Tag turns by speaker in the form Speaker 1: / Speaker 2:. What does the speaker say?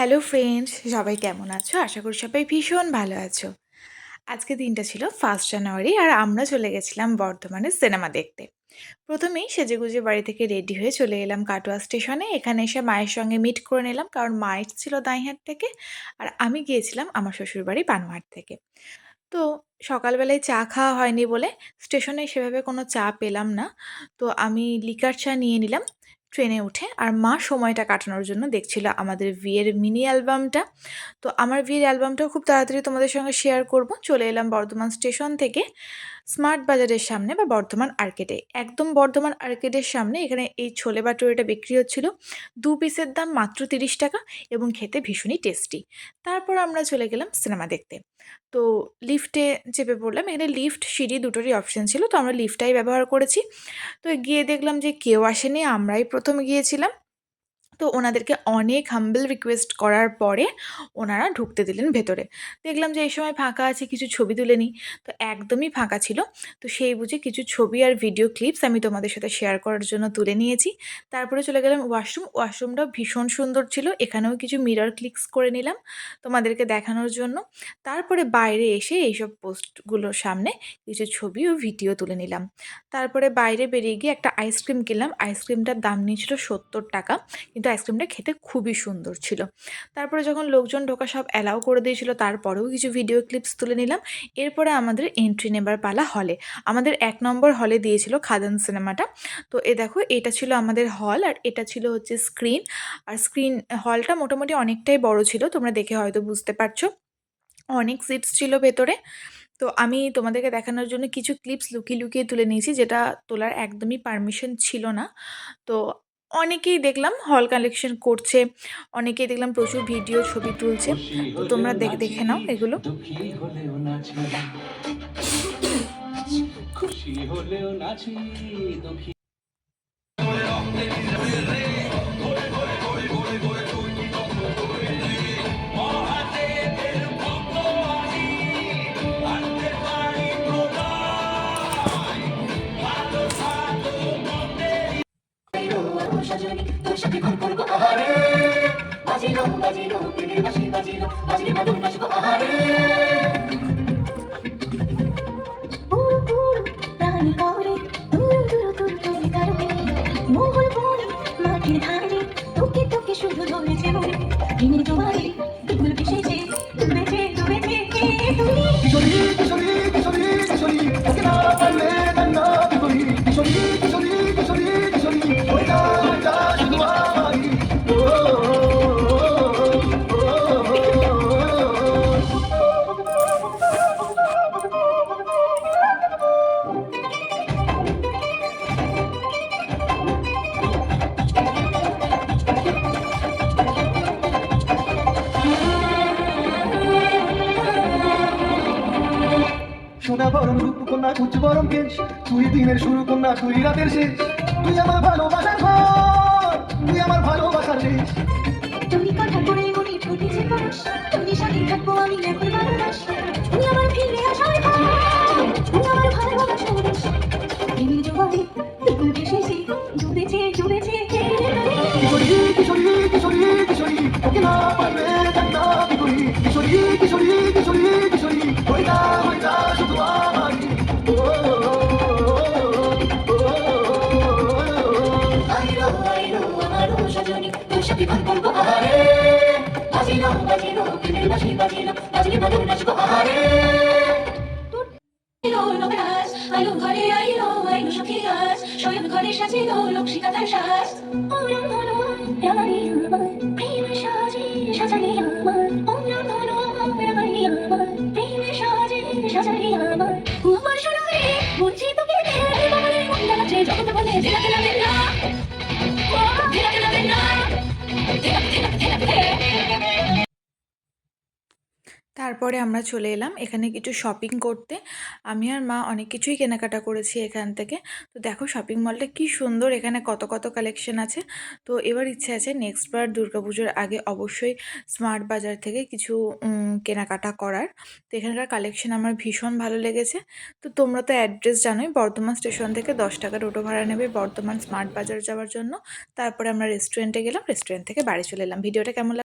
Speaker 1: Hello friends, সবাই কেমন আছো? আশা করি সবাই ভীষণ ভালো আছো। আজকে দিনটা ছিল 1 জানুয়ারি আর আমরা চলে গেছিলাম বর্ধমানে সিনেমা দেখতে। প্রথমেই সেজেগুজে বাড়ি থেকে রেডি হয়ে চলে এলাম কাটোয়া স্টেশনে। এখানে এসে মায়ের সঙ্গে মিট করে নিলাম কারণ মা এসেছিল দাঁইহাট থেকে আর আমি গিয়েছিলাম আমার শ্বশুরবাড়ি বানোয়াট থেকে। তো সকালবেলায় চা খাওয়া হয়নি বলে স্টেশনে সেভাবে কোনো চা পেলাম না। তো আমি লিকার চা নিয়ে নিলাম ট্রেনে উঠে। আর মা সময়টা কাটানোর জন্য দেখছিল আমাদের বিয়ের মিনি অ্যালবামটা। তো আমার বিয়ের অ্যালবামটাও খুব তাড়াতাড়ি তোমাদের সঙ্গে শেয়ার করব। চলে এলাম বর্ধমান স্টেশন থেকে স্মার্ট বাজারের সামনে বা বর্ধমান আর্কেডে। একদম বর্ধমান আর্কেডের সামনে এখানে এই ছোলে বাটুরেটা বিক্রি হচ্ছিল। 2 পিসের দাম মাত্র 30 টাকা এবং খেতে ভীষণই টেস্টি। তারপর আমরা চলে গেলাম সিনেমা দেখতে। তো লিফটে চেপে পড়লাম। এখানে লিফট, সিঁড়ি দুটোরই অপশন ছিল। তো আমরা লিফটটাই ব্যবহার করেছি। তো গিয়ে দেখলাম যে কেউ আসেনি, আমরাই প্রথম গিয়েছিলাম। তো ওনাদেরকে অনেক হাম্বল রিকোয়েস্ট করার পরে ওনারা ঢুকতে দিলেন ভেতরে। দেখলাম যে এই সময় ফাঁকা আছে, কিছু ছবি তুলে নিই। তো একদমই ফাঁকা ছিল। তো সেই বুঝে কিছু ছবি আর ভিডিও ক্লিপস আমি তোমাদের সাথে শেয়ার করার জন্য তুলে নিয়েছি। তারপরে চলে গেলাম ওয়াশরুম। ওয়াশরুমটাও ভীষণ সুন্দর ছিল। এখানেও কিছু মিরর ক্লিকস করে নিলাম তোমাদেরকে দেখানোর জন্য। তারপরে বাইরে এসে এইসব পোস্টগুলোর সামনে কিছু ছবি ও ভিডিও তুলে নিলাম। তারপরে বাইরে বেরিয়ে গিয়ে একটা আইসক্রিম কিনলাম। আইসক্রিমটার দাম নিয়েছিল 70 টাকা। কিন্তু আইসক্রিমটা খেতে খুবই সুন্দর ছিল। তারপরে যখন লোকজন ঢোকা সব অ্যালাউ করে দিয়েছিল তারপরেও কিছু ভিডিও ক্লিপস তুলে নিলাম। এরপরে আমাদের এন্ট্রি নেবার পালা হলে। আমাদের ১ নম্বর হলে দিয়েছিল খাদান সিনেমাটা। তো দেখো এটা ছিল আমাদের হল আর এটা ছিল হচ্ছে স্ক্রিন। আর স্ক্রিন হলটা মোটামুটি অনেকটাই বড় ছিল। তোমরা দেখে হয়তো বুঝতে পারছো। অনেক সিটস ছিল ভেতরে। তো আমি তোমাদেরকে দেখানোর জন্য কিছু ক্লিপস লুকিয়ে, লুকিয়ে তুলে নিয়েছি যেটা তোলার একদমই পারমিশন ছিল না। তো অনেকেই দেখলাম হল কালেকশন করছে, অনেকেই দেখলাম প্রচুর ভিডিও, ছবি তুলছে।
Speaker 2: খুশি
Speaker 1: তো তোমরা
Speaker 2: হলেও নাচি,
Speaker 1: দেখে নাও এগুলো।
Speaker 2: দুঃখী হলেও নাচি, খুশি হলেও নাচি, দুঃখী
Speaker 3: সজনী তোর সাথে ঘর করবো আহারে বাজিলো বাজিলো প্রেমের বাঁশি বাজিলো বাজিলে মধুর নাচবো আহারে প্রাণী করে দূর দূর দূর দূর কারণে মোহর বনে মাটির ধারে তোকে তোকে শুধু ধরেছে মনে প্রেমের জোয়ারে ফুল ভেসেছে ডুবেছে ডুবেছে তুমি কিশোরী কিশোরী কিশোরী কিশোরী ওকে না পারলে কান্না করি কিশোরী কিশোরী কিশোরী কিশোরী ওই না শুধু আমারই সোনা বরং রূপকন্যা কুচ বরং কেশ তুই দিনের শুরু কন্যা তুই রাতের শেষ তুই আমার ভালোবাসার ঘর তুই আমার ভালোবাসার দেশ তুমি কথা করে মনে ফুটেছে পরশ তুমি সাথে থাকবো আমি এখন ভালোবাস তুমি আমার ফিরে আসার ঘর তুমি আমার ভালোবাসার দেশ প্রেমের জোয়ারে ফুল ভেসেছে ডুবেছে ডুবেছে কিশোরী কিশোরী কিশোরী কিশোরী ওকে না পারবে কান্না করি কিশোরী কিশোরী কিশোরী কিশোরী ওই না শুধু আমারই আইলো আমার সজনী তোর সাথে ঘর করবো আহারে বাজিলো বাজিলো প্রেমের বাঁশি বাজিলো বাজিলে মধুর নাচবো আহারে আইলো ঘরে আইলো আইলো সখী গাছ শয়ন ঘরে সাজিলো লক্ষ্মীকা তার সাজ ওরম ধনু রানী আমার প্রেম সাজে সাজালি আমার ওরম ধনু রানী আমার প্রেম সাজে সাজালি আমার আমার সোনারে বলছি তোকে বাবারে মন্ডা আছে জগৎ বলে দিলা দিলা দিলা দিলা দিলা দিলা দিলা দিলা দিলা।
Speaker 1: তারপরে আমরা চলে এলাম এখানে কিছু শপিং করতে। আমি আর মা অনেক কিছুই কেনাকাটা করেছি এখান থেকে। তো দেখো শপিং মলটা কি সুন্দর, এখানে কত কত কালেকশন আছে। তো এবার ইচ্ছে আছে নেক্সট বার দুর্গাপুজোর আগে অবশ্যই স্মার্ট বাজার থেকে কিছু কেনাকাটা করার। তো এখানকার কালেকশন আমার ভীষণ ভালো লেগেছে। তো তোমরা তো অ্যাড্রেস জানোই, বর্ধমান স্টেশন থেকে 10 টাকা টোটো ভাড়া নেবে বর্ধমান স্মার্ট বাজার যাওয়ার জন্য। তারপরে আমরা রেস্টুরেন্টে গেলাম, রেস্টুরেন্ট থেকে বাড়ি চলে এলাম। ভিডিওটা কেমন